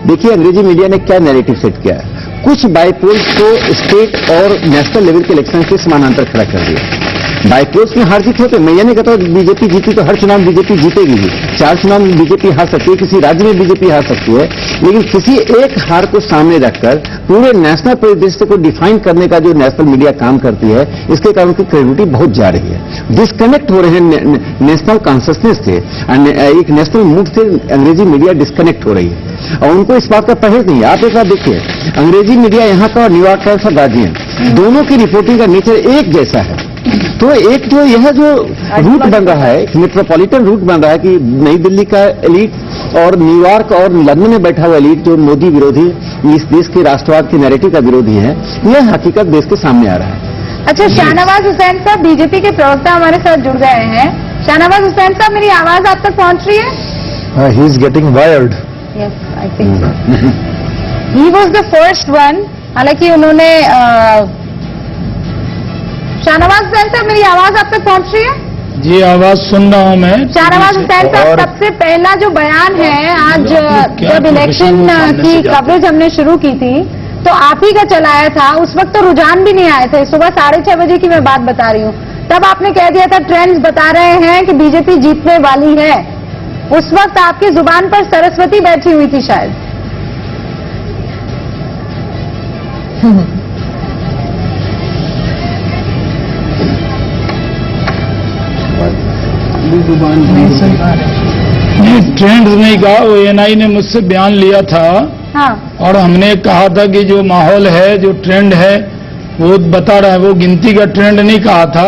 देखिए अंग्रेजी मीडिया ने क्या नैरेटिव सेट किया है, कुछ बाइपोल्स को स्टेट और नेशनल लेवल के इलेक्शन के समानांतर खड़ा कर दिया। बाइपोल्स में हार जीत होते, मैं ये नहीं कहता बीजेपी जीती तो हर चुनाव बीजेपी जीतेगी ही, 4 चुनाव में बीजेपी हार सकती है, किसी राज्य में बीजेपी हार सकती है, लेकिन किसी एक हार को सामने रखकर पूरे नेशनल परिदृश्य को डिफाइन करने का जो नेशनल मीडिया काम करती है, इसके कारण उनकी क्रेडिबिलिटी बहुत जा रही है। डिस्कनेक्ट हो रहे हैं नेशनल कॉन्शियसनेस से, एक नेशनल मूड से अंग्रेजी मीडिया डिस्कनेक्ट हो रही है और उनको इस बात का परहेज नहीं है। आप एक बार देखिए, अंग्रेजी मीडिया यहाँ का और न्यूयॉर्क टाइम्स और गार्डियन दोनों की रिपोर्टिंग का नेचर एक जैसा है। तो एक जो यह जो रूट बन रहा है, मेट्रोपॉलिटन रूट बन रहा है कि नई दिल्ली का एलीट और न्यूयॉर्क और लंदन में बैठा हुआ एलीट जो मोदी विरोधी, इस देश के राष्ट्रवाद के नैरेटिव का विरोधी है, यह हकीकत देश के सामने आ रहा है। अच्छा, शाहनवाज हुसैन साहब बीजेपी के प्रवक्ता हमारे साथ जुड़ गए हैं। शाहनवाज हुसैन साहब, मेरी आवाज आप तक पहुंच रही है? He is getting wired. Yes, I think so. He was the first one. हालांकि उन्होंने शाहनवाज हुसैन साहब, मेरी आवाज आप तक पहुंच रही है? जी, आवाज सुन रहा हूं मैं। शाहनवाज हुसैन साहब, सबसे पहला जो बयान है आज जब इलेक्शन की कवरेज हमने शुरू की थी तो आप ही का चलाया था। उस वक्त तो रुझान भी नहीं आए थे, सुबह 6:30 बजे की मैं बात बता रही हूँ। तब आपने कह दिया था ट्रेंड्स बता रहे हैं कि बीजेपी जीतने वाली है। उस वक्त आपकी जुबान पर सरस्वती बैठी हुई थी शायद। ट्रेंड्स नहीं कहा, वो एनआई ने मुझसे बयान लिया था। हाँ। और हमने कहा था कि जो माहौल है, जो ट्रेंड है वो बता रहा है, वो गिनती का ट्रेंड नहीं कहा था।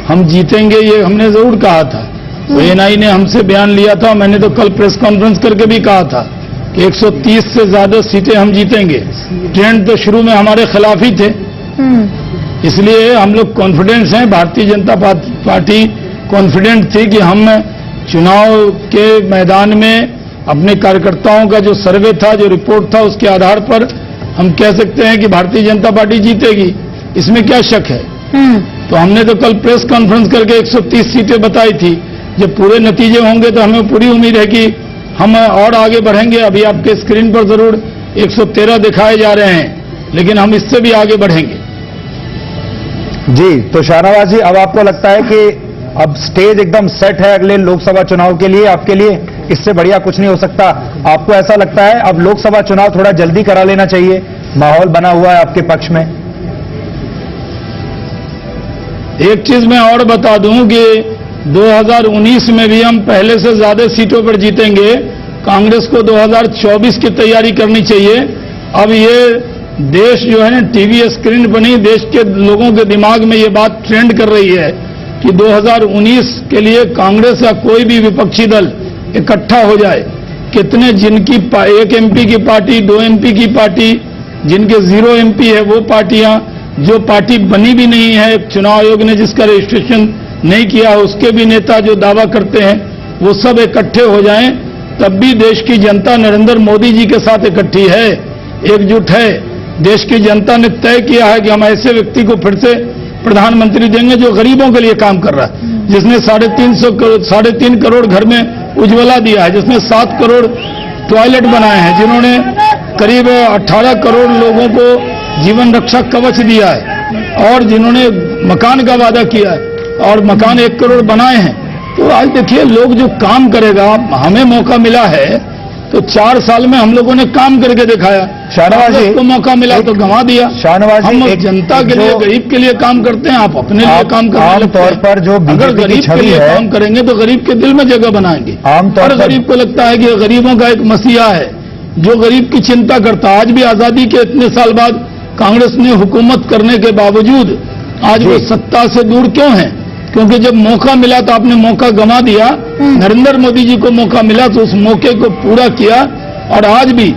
हम जीतेंगे ये हमने जरूर कहा था। तो एनआई ने हमसे बयान लिया था। मैंने तो कल प्रेस कॉन्फ्रेंस करके भी कहा था कि 130 से ज्यादा सीटें हम जीतेंगे। ट्रेंड तो शुरू में हमारे खिलाफ ही थे, इसलिए हम लोग कॉन्फिडेंस हैं। भारतीय जनता पार्टी कॉन्फिडेंट थी कि हम चुनाव के मैदान में अपने कार्यकर्ताओं का जो सर्वे था, जो रिपोर्ट था, उसके आधार पर हम कह सकते हैं कि भारतीय जनता पार्टी जीतेगी, इसमें क्या शक है। तो हमने तो कल प्रेस कॉन्फ्रेंस करके 130 सीटें बताई थी। जब पूरे नतीजे होंगे तो हमें पूरी उम्मीद है कि हम और आगे बढ़ेंगे। अभी आपके स्क्रीन पर जरूर 113 दिखाए जा रहे हैं, लेकिन हम इससे भी आगे बढ़ेंगे। जी, तो शाहनवाज जी, अब आपको लगता है कि अब स्टेज एकदम सेट है अगले लोकसभा चुनाव के लिए? आपके लिए इससे बढ़िया कुछ नहीं हो सकता। आपको ऐसा लगता है अब लोकसभा चुनाव थोड़ा जल्दी करा लेना चाहिए? माहौल बना हुआ है आपके पक्ष में? एक चीज मैं और बता दूं कि 2019 में भी हम पहले से ज्यादा सीटों पर जीतेंगे। कांग्रेस को 2024 की तैयारी करनी चाहिए। अब ये देश जो है ना, टीवी स्क्रीन पर नहीं, देश के लोगों के दिमाग में ये बात ट्रेंड कर रही है कि 2019 के लिए कांग्रेस या कोई भी विपक्षी दल इकट्ठा हो जाए। कितने जिनकी एक एमपी की पार्टी, 2 एमपी की पार्टी, जिनके 0 एमपी है वो पार्टियां, जो पार्टी बनी भी नहीं है, चुनाव आयोग ने जिसका रजिस्ट्रेशन नहीं किया है उसके भी नेता जो दावा करते हैं, वो सब इकट्ठे हो जाएं, तब भी देश की जनता नरेंद्र मोदी जी के साथ इकट्ठी है, एकजुट है। देश की जनता ने तय किया है कि हम ऐसे व्यक्ति को फिर से प्रधानमंत्री देंगे जो गरीबों के लिए काम कर रहा है, जिसने 3.5 करोड़ घर में उज्ज्वला दिया है, जिसने 7 करोड़ टॉयलेट बनाए हैं, जिन्होंने करीब 18 करोड़ लोगों को जीवन रक्षा कवच दिया है, और जिन्होंने मकान का वादा किया है और मकान 1 करोड़ बनाए हैं। तो आज देखिए, लोग जो काम करेगा, हमें मौका मिला है तो 4 साल में हम लोगों ने काम करके दिखाया। शाहनवाज जी को मौका मिला तो गंवा दिया। शाहनवाज जी, हम जनता के लिए, गरीब के लिए काम करते हैं, आप अपने लिए काम करते हैं। आमतौर पर जो अगर गरीब के लिए काम करेंगे तो गरीब के दिल में जगह बनाएंगे। आमतौर पर गरीब को लगता है कि गरीबों का एक मसीहा है जो गरीब की चिंता करता है। आज भी आजादी के इतने साल बाद कांग्रेस ने हुकूमत करने के बावजूद आज वो सत्ता से दूर क्यों है? क्योंकि जब मौका मिला तो आपने मौका गंवा दिया। नरेंद्र मोदी जी को मौका मिला तो उस मौके को पूरा किया, और आज भी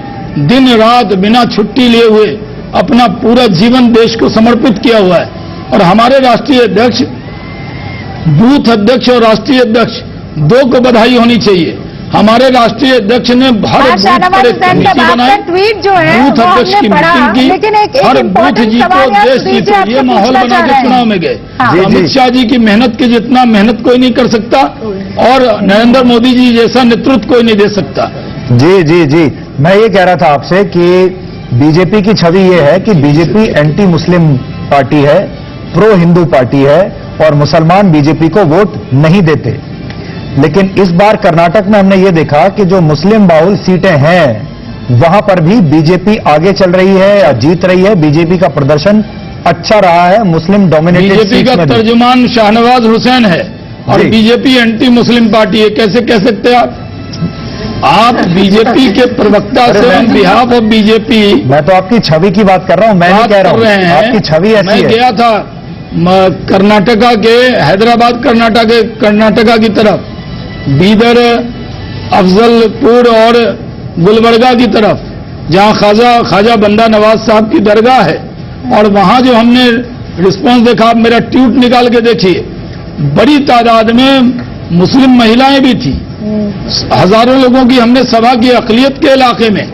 दिन रात बिना छुट्टी लिए हुए अपना पूरा जीवन देश को समर्पित किया हुआ है। और हमारे राष्ट्रीय अध्यक्ष, बूथ अध्यक्ष और राष्ट्रीय अध्यक्ष 2 को बधाई होनी चाहिए। हमारे राष्ट्रीय अध्यक्ष ने हर बूथ पर एक कमेटी बनाई, ट्वीट जो है बूथ अध्यक्ष की मीटिंग की, हर बूथ जीतो देश जीतो, ये माहौल बना के चुनाव में गए। अमित शाह जी की मेहनत के जितना मेहनत कोई नहीं कर सकता, और नरेंद्र मोदी जी जैसा नेतृत्व कोई नहीं दे सकता। जी जी जी, मैं ये कह रहा था आपसे कि बीजेपी की छवि ये है कि बीजेपी एंटी मुस्लिम पार्टी है, प्रो हिंदू पार्टी है, और मुसलमान बीजेपी को वोट नहीं देते। लेकिन इस बार कर्नाटक में हमने ये देखा कि जो मुस्लिम बाहुल सीटें हैं वहां पर भी बीजेपी आगे चल रही है या जीत रही है। बीजेपी का प्रदर्शन अच्छा रहा है मुस्लिम डोमिनेटेड सीट्स में। बीजेपी का तर्जुमान शाहनवाज हुसैन है और बीजेपी एंटी मुस्लिम पार्टी है। कैसे कह सकते हैं आप बीजेपी के प्रवक्ता से ऑन बिहाफ ऑफ बीजेपी। मैं तो आपकी छवि की बात कर रहा हूं, मैं नहीं कह रहा हूं आपकी छवि ऐसी है। मैं गया था कर्नाटका के, हैदराबाद कर्नाटका की तरफ, बीदर, अफजलपुर और गुलबर्गा की तरफ, जहां ख्वाजा बंदा नवाज साहब की दरगाह है, और वहां जो हमने रिस्पांस देखा, आप मेरा ट्वीट निकाल के देखिए, बड़ी तादाद में मुस्लिम महिलाएं भी थी। हजारों लोगों की हमने सभा की। अकलियत के इलाके में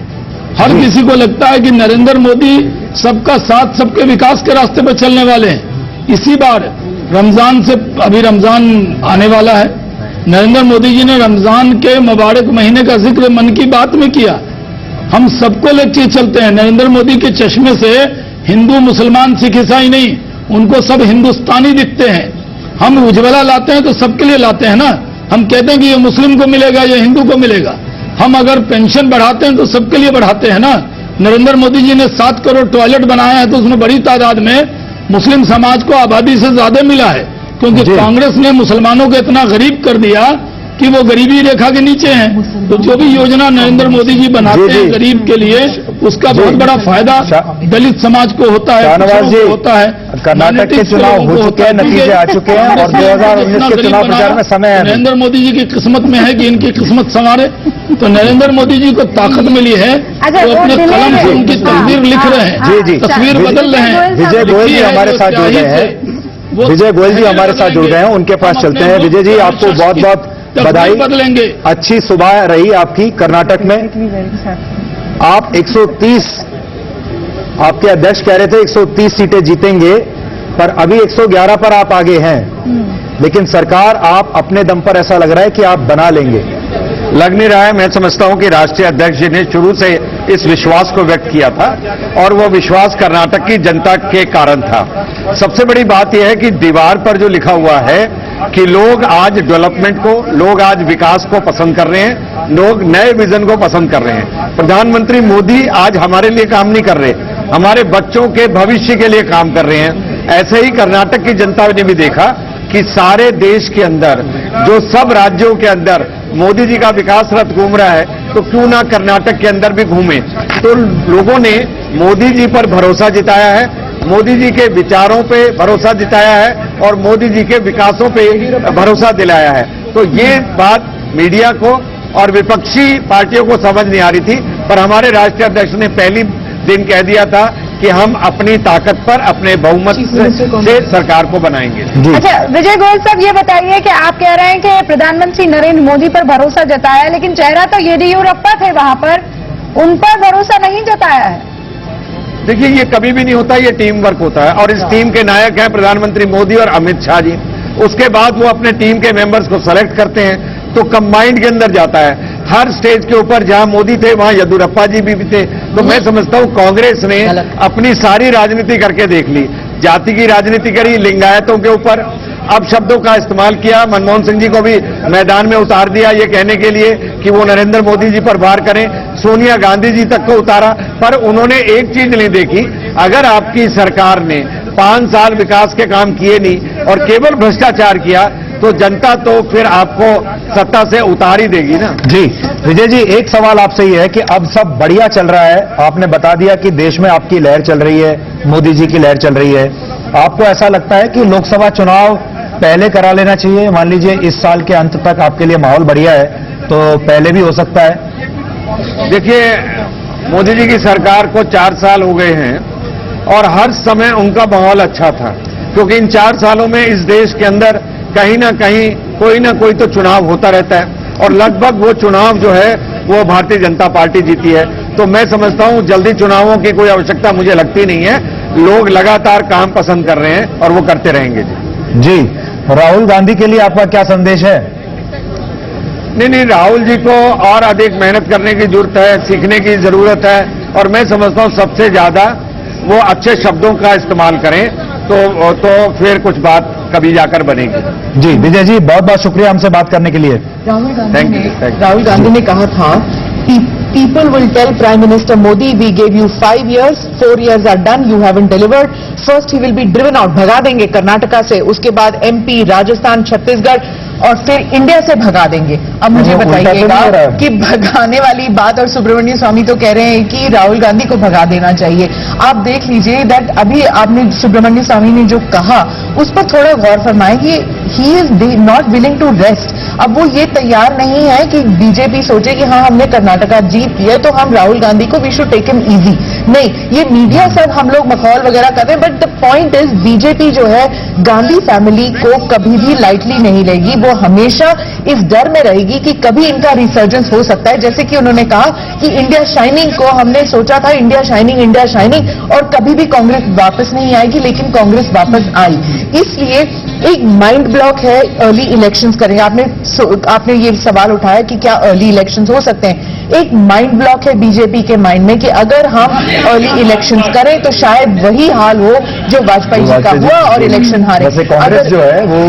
हर किसी को लगता है कि नरेंद्र मोदी सबका साथ, सबके विकास के रास्ते पर चलने वाले हैं। इसी बार रमजान से, अभी रमजान आने वाला है, नरेंद्र मोदी जी ने रमजान के मुबारक महीने का जिक्र मन की बात में किया। हम सबको लेके चलते हैं। नरेंद्र मोदी के चश्मे से हिंदू, मुसलमान, सिख, ईसाई नहीं, उनको सब हिंदुस्तानी दिखते हैं। हम उज्ज्वला लाते हैं तो सबके लिए लाते हैं ना। हम कहते हैं कि ये मुस्लिम को मिलेगा, ये हिंदू को मिलेगा। हम अगर पेंशन बढ़ाते हैं तो सबके लिए बढ़ाते हैं ना। नरेंद्र मोदी जी ने 7 करोड़ टॉयलेट बनाए हैं तो उसमें बड़ी तादाद में मुस्लिम समाज को आबादी से ज्यादा मिला है, क्योंकि कांग्रेस ने मुसलमानों को इतना गरीब कर दिया कि वो गरीबी रेखा के नीचे हैं। तो जो भी योजना नरेंद्र मोदी जी बनाते हैं गरीब के लिए, उसका बहुत बड़ा फायदा दलित समाज को होता है, होता है। कर्नाटक के चुनाव हो चुके हैं, नतीजे आ चुके हैं, और 2019 के चुनाव प्रचार में समय है। नरेंद्र मोदी जी की किस्मत में है कि इनकी किस्मत संवारे। तो नरेंद्र मोदी जी को ताकत मिली है, तो अपने कलम से उनकी तस्वीर लिख रहे हैं, तस्वीर बदल रहे हैं। विजय गोयल जी हमारे साथ जुड़ गए हैं, विजय गोयल जी हमारे साथ जुड़ गए हैं, उनके पास चलते हैं। विजय जी, आपको बहुत बहुत बधाई, बदलेंगे। अच्छी सुबह रही आपकी कर्नाटक में। आप 130 आपके अध्यक्ष कह रहे थे 130 सीटें जीतेंगे, पर अभी 111 पर आप आगे हैं, लेकिन सरकार आप अपने दम पर ऐसा लग रहा है कि आप बना लेंगे। लग नहीं रहा है। मैं समझता हूं कि राष्ट्रीय अध्यक्ष जी ने शुरू से इस विश्वास को व्यक्त किया था और वो विश्वास कर्नाटक की जनता के कारण था। सबसे बड़ी बात यह है कि दीवार पर जो लिखा हुआ है कि लोग आज डेवलपमेंट को, लोग आज विकास को पसंद कर रहे हैं, लोग नए विजन को पसंद कर रहे हैं। प्रधानमंत्री मोदी आज हमारे लिए काम नहीं कर रहे, हमारे बच्चों के भविष्य के लिए काम कर रहे हैं। ऐसे ही कर्नाटक की जनता ने भी देखा कि सारे देश के अंदर, जो सब राज्यों के अंदर मोदी जी का विकास रथ घूम रहा है, तो क्यों ना कर्नाटक के अंदर भी घूमे। तो लोगों ने मोदी जी पर भरोसा जताया है, मोदी जी के विचारों पे भरोसा जताया है और मोदी जी के विकासों पे भरोसा दिलाया है। तो ये बात मीडिया को और विपक्षी पार्टियों को समझ नहीं आ रही थी, पर हमारे राष्ट्रीय अध्यक्ष ने पहली दिन कह दिया था कि हम अपनी ताकत पर, अपने बहुमत से सरकार को बनाएंगे। अच्छा, विजय गोयल साहब, ये बताइए कि आप कह रहे हैं कि प्रधानमंत्री नरेंद्र मोदी पर भरोसा जताया, लेकिन चेहरा तो येदियुरप्पा थे वहां पर, उन पर भरोसा नहीं जताया है। देखिए, ये कभी भी नहीं होता, ये टीम वर्क होता है और इस टीम के नायक हैं प्रधानमंत्री मोदी और अमित शाह जी। उसके बाद वो अपने टीम के मेंबर्स को सेलेक्ट करते हैं, तो कंबाइंड के अंदर जाता है। हर स्टेज के ऊपर जहां मोदी थे वहां येदियुरप्पा जी भी थे। तो मैं समझता हूं कांग्रेस ने अपनी सारी राजनीति करके देख ली, जाति की राजनीति करी, लिंगायतों के ऊपर अब शब्दों का इस्तेमाल किया। मनमोहन सिंह जी को भी मैदान में उतार दिया ये कहने के लिए कि वो नरेंद्र मोदी जी पर वार करें, सोनिया गांधी जी तक को उतारा। पर उन्होंने एक चीज नहीं देखी, अगर आपकी सरकार ने 5 साल विकास के काम किए नहीं और केवल भ्रष्टाचार किया, तो जनता तो फिर आपको सत्ता से उतार ही देगी ना। जी विजय जी, एक सवाल आपसे ये है कि अब सब बढ़िया चल रहा है, आपने बता दिया कि देश में आपकी लहर चल रही है, मोदी जी की लहर चल रही है। आपको ऐसा लगता है कि लोकसभा चुनाव पहले करा लेना चाहिए? मान लीजिए इस साल के अंत तक आपके लिए माहौल बढ़िया है, तो पहले भी हो सकता है। देखिए, मोदी जी की सरकार को 4 साल हो गए हैं और हर समय उनका माहौल अच्छा था, क्योंकि इन 4 सालों में इस देश के अंदर कहीं ना कोई तो चुनाव होता रहता है और लगभग वो चुनाव जो है वो भारतीय जनता पार्टी जीती है। तो मैं समझता हूं जल्दी चुनावों की कोई आवश्यकता मुझे लगती नहीं है। लोग लगातार काम पसंद कर रहे हैं और वो करते रहेंगे। जी, राहुल गांधी के लिए आपका क्या संदेश है? नहीं, राहुल जी को और अधिक मेहनत करने की जरूरत है, सीखने की जरूरत है और मैं समझता हूं सबसे ज्यादा वो अच्छे शब्दों का इस्तेमाल करें तो फिर कुछ बात कभी जाकर बनेगी। जी विजय जी, बहुत बहुत शुक्रिया हमसे बात करने के लिए। राहुल गांधी ने कहा था people will tell Prime Minister Modi, we gave you 5 years, 4 years are done, you haven't delivered. First he will be driven out, भगा देंगे कर्नाटका से, उसके बाद MP, राजस्थान, छत्तीसगढ़ और फिर इंडिया से भगा देंगे। अब मुझे बताइएगा कि भगाने वाली बात, और सुब्रमण्यम स्वामी तो कह रहे हैं कि राहुल गांधी को भगा देना चाहिए। आप देख लीजिए दैट अभी आपने सुब्रमण्यम स्वामी ने जो कहा उस पर थोड़ा गौर फरमाएं कि he is not willing to rest. अब वो ये तैयार नहीं है कि बीजेपी सोचे कि हाँ हमने कर्नाटका जीत लिया तो हम राहुल गांधी को we should take him easy. नहीं, ये मीडिया सब हम लोग मखौल वगैरह कर रहे हैं, but the point is BJP जो है गांधी फैमिली को कभी भी लाइटली नहीं लेगी। वो हमेशा इस डर में रहेगी कि कभी इनका रिसर्जेंस हो सकता है। जैसे कि उन्होंने कहा कि इंडिया शाइनिंग को हमने सोचा था इंडिया शाइनिंग और कभी भी कांग्रेस वापस नहीं आएगी, लेकिन कांग्रेस वापस आई। इसलिए एक माइंड ब्लॉक है, अर्ली इलेक्शंस करेंगे। आपने ये सवाल उठाया कि क्या अर्ली इलेक्शंस हो सकते हैं। एक माइंड ब्लॉक है बीजेपी के माइंड में कि अगर हम अर्ली इलेक्शंस करें तो शायद वही हाल हो जो वाजपेयी जी का हुआ और इलेक्शन हारे। जैसे कांग्रेस जो है वो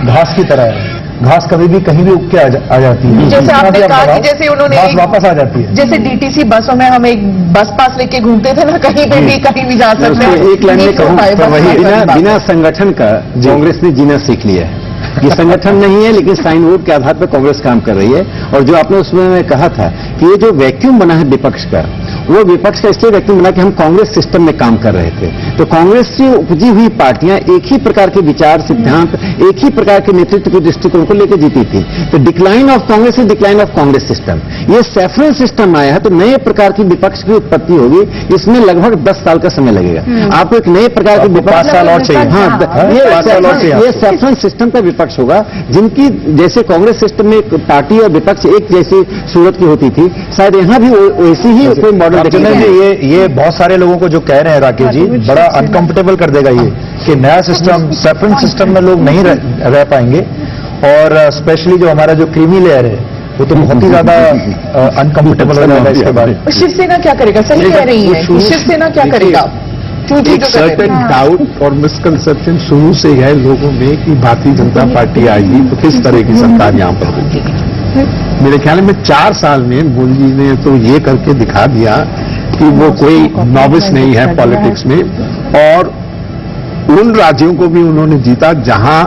घास की तरह है, घास कभी भी कहीं भी उग के आ जाती है। जैसे आपने कहा कि जैसे उन्होंने वापस आ जाती है। जैसे डीटीसी बसों में हम एक बस पास लेके घूमते थे ना, कहीं पे भी कहीं भी जा सकते हैं। एक लाइन में कहूं तो वही बिना संगठन का कांग्रेस ने जीना सीख लिया है। ये संगठन नहीं है, लेकिन साइन वोट के आधार पर कांग्रेस काम कर रही है। और जो आपने उसमें कहा था कि ये जो वैक्यूम बना है विपक्ष का, वो विपक्ष का इसलिए वैक्यूम बना कि हम कांग्रेस सिस्टम में काम कर रहे थे। तो कांग्रेस से उपजी हुई पार्टियां एक ही प्रकार के विचार, सिद्धांत, एक ही प्रकार के नेतृत्व के दृष्टिकोण को लेकर जीती थी। तो decline of Congress is decline of Congress system. ये सैफरन सिस्टम आया है तो नए प्रकार की विपक्ष की उत्पत्ति होगी। इसमें लगभग 10 साल का समय लगेगा। आपको एक नए प्रकार के विपक्ष 5 साल और चाहिए। हाँ, ये सैफरन सिस्टम का विपक्ष होगा, जिनकी जैसे कांग्रेस सिस्टम में पार्टी और विपक्ष एक जैसी सूरत की होती थी, शायद यहां भी वैसी ही कोई मॉडल रामचंद्र जी, ये बहुत सारे लोगों को जो कह रहे हैं राकेश जी, बड़ा अनकंफर्टेबल कर देगा ये कि नया सिस्टम, सेपरेट सिस्टम में लोग नहीं रह पाएंगे, और स्पेशली जो हमारा जो क्रीमी लेयर है वो तो बहुत ही ज्यादा अनकंफर्टेबल हो जाएगा इसके बाद। शिवसेना क्या करेगा? सही कह रही है, शिवसेना क्या करेगा? एक सर्टेन डाउट और मिसकंसेप्शन शुरू से है लोगों में कि भारतीय जनता पार्टी आएगी तो किस तरह की सरकार यहां पर होगी। मेरे ख्याल में 4 साल में मोदी जी ने तो ये करके दिखा दिया कि वो कोई नॉविस नहीं है पॉलिटिक्स में, और उन राज्यों को भी उन्होंने जीता जहां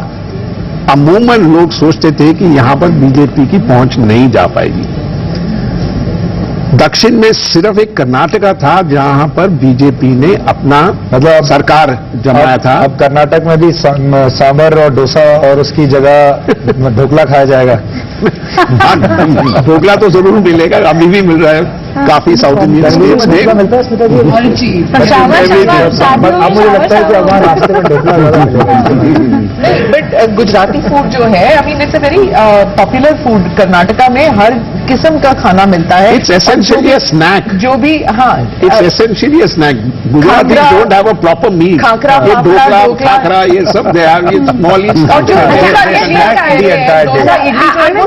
अमूमन लोग सोचते थे कि यहां पर बीजेपी की पहुंच नहीं जा पाएगी। दक्षिण में सिर्फ एक कर्नाटका था जहां पर बीजेपी ने अपना मतलब सरकार जमाया था। अब कर्नाटक में भी सांबर और डोसा और उसकी जगह ढोकला खाया जाएगा। ढोकला तो जरूर मिलेगा, अभी भी मिल रहा है काफी साउथ इंडियन स्टेट्स में मिलता है स्मिता जी। अब मुझे लगता है कि अब वहाँ रास्ते में ढोकला। बट गुजराती फूड जो है, I mean it's a very popular food. Karnataka में हर किस्म का खाना मिलता है। It's essentially a snack. जो भी, हाँ, it's essentially a snack. Gujarati don't have a proper meal. Khakhra, ये ढोकला, खाखरा, ये सब दे हैव, ये स्मॉल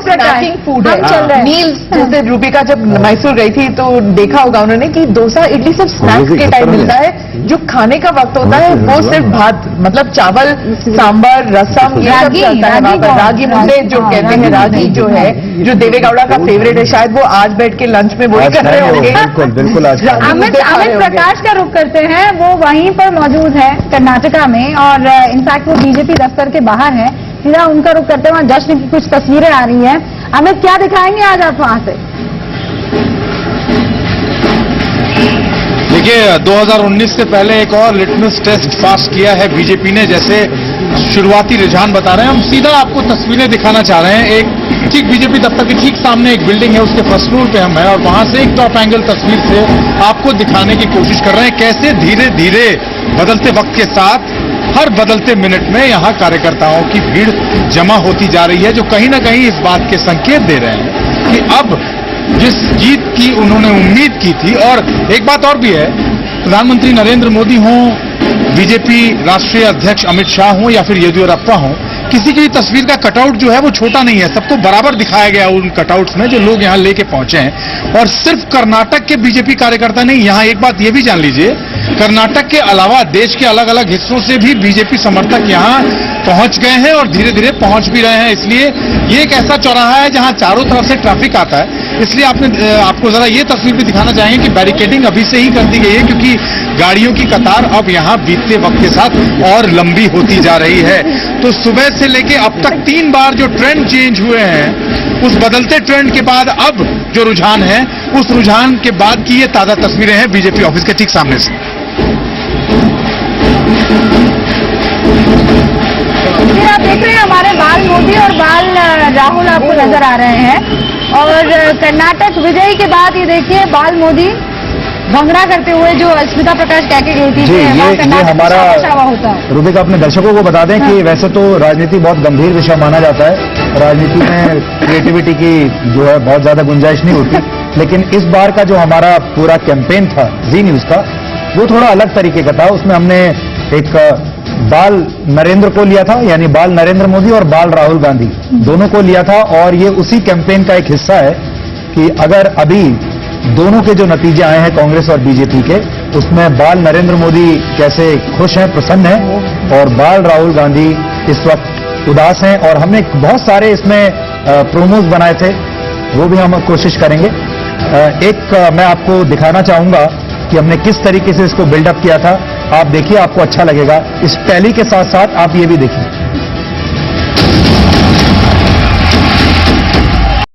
स्नैकिंग फूड है। मील्स, जैसे रूबिका जब मैसूर गई थी तो देखा होगा उन्होंने कि डोसा इडली सब स्नैक्स के टाइम मिलता है। जो खाने का वक्त होता है वो सिर्फ भात, मतलब चावल, सांबर, रसम, ये सब चलता है वहाँ पर। रागी मुद्दे जो कहते हैं, रागी जो है, जो देवेगौड़ा का फेवरेट है, शायद वो आज बैठ के लंच में वही कर रहे होंगे। बिल्कुल बिल्कुल। आज अमित प्रकाश का रुख करते हैं, वो वहीं पर मौजूद है कर्नाटका में, और इनफैक्ट वो बीजेपी दफ्तर के बाहर है। सीधा उनका रुख करते हुए जश्न की कुछ तस्वीरें आ रही हैं। अमित, क्या दिखाएंगे आज आप वहां से? देखिए, 2019 से पहले एक और लिटमस टेस्ट पास किया है बीजेपी ने। जैसे शुरुआती रुझान बता रहे हैं, हम सीधा आपको तस्वीरें दिखाना चाह रहे हैं। एक ठीक बीजेपी दफ्तर के ठीक सामने एक बिल्डिंग है, उसके फर्स्ट फ्लोर पे हम हैं, और वहां से एक टॉप एंगल तस्वीर से आपको दिखाने की कोशिश कर रहे हैं कैसे धीरे धीरे बदलते वक्त के साथ हर बदलते मिनट में यहां कार्यकर्ताओं की भीड़ जमा होती जा रही है, जो कहीं ना कहीं इस बात के संकेत दे रहे हैं कि अब जिस जीत की उन्होंने उम्मीद की थी। और एक बात और भी है, प्रधानमंत्री नरेंद्र मोदी हों, बीजेपी राष्ट्रीय अध्यक्ष अमित शाह हों या फिर येदियुरप्पा हों, किसी की भी तस्वीर का कटआउट जो है वो छोटा नहीं है। सबको बराबर दिखाया गया उन कटआउट्स में जो लोग यहां लेके पहुंचे हैं। और सिर्फ कर्नाटक के बीजेपी कार्यकर्ता नहीं, यहां एक बात ये भी जान लीजिए, कर्नाटक के अलावा देश के अलग अलग हिस्सों से भी बीजेपी समर्थक यहां पहुंच गए हैं और धीरे धीरे पहुंच भी रहे हैं। इसलिए ये एक ऐसा चौराहा है जहां चारों तरफ से ट्रैफिक आता है। इसलिए आपको जरा ये तस्वीर भी दिखाना चाहेंगे कि बैरिकेडिंग अभी से ही कर दी गई है, क्योंकि गाड़ियों की कतार अब यहां बीतते वक्त के साथ और लंबी होती जा रही है। तो सुबह से लेके अब तक 3 बार जो ट्रेंड चेंज हुए हैं, उस बदलते ट्रेंड के बाद अब जो रुझान है, उस रुझान के बाद की ये ताजा तस्वीरें हैं बीजेपी ऑफिस के ठीक सामने से। आप देख रहे हैं हमारे बाल मोदी और बाल राहुल आपको नजर आ रहे हैं। और कर्नाटक विजयी के बाद ये देखिए बाल मोदी भंगड़ा करते हुए, जो स्मिता प्रकाश कह के गई थी जी, ये हमारा होता है। रूबिका अपने दर्शकों को बता दें कि वैसे तो राजनीति बहुत गंभीर विषय माना जाता है, राजनीति में क्रिएटिविटी की जो है बहुत ज्यादा गुंजाइश नहीं होती, लेकिन इस बार का जो हमारा पूरा कैंपेन था जी न्यूज का, वो थोड़ा अलग तरीके का था। उसमें हमने एक बाल नरेंद्र को लिया था, यानी बाल नरेंद्र मोदी और बाल राहुल गांधी दोनों को लिया था, और ये उसी कैंपेन का एक हिस्सा है कि अगर अभी दोनों के जो नतीजे आए हैं कांग्रेस और बीजेपी के, उसमें बाल नरेंद्र मोदी कैसे खुश हैं, प्रसन्न हैं, और बाल राहुल गांधी इस वक्त उदास हैं। और हमने बहुत सारे इसमें प्रोमोज बनाए थे, वो भी हम कोशिश करेंगे। एक मैं आपको दिखाना चाहूंगा कि हमने किस तरीके से इसको बिल्डअप किया था। आप देखिए, आपको अच्छा लगेगा। इस टैली के साथ साथ आप ये भी देखिए।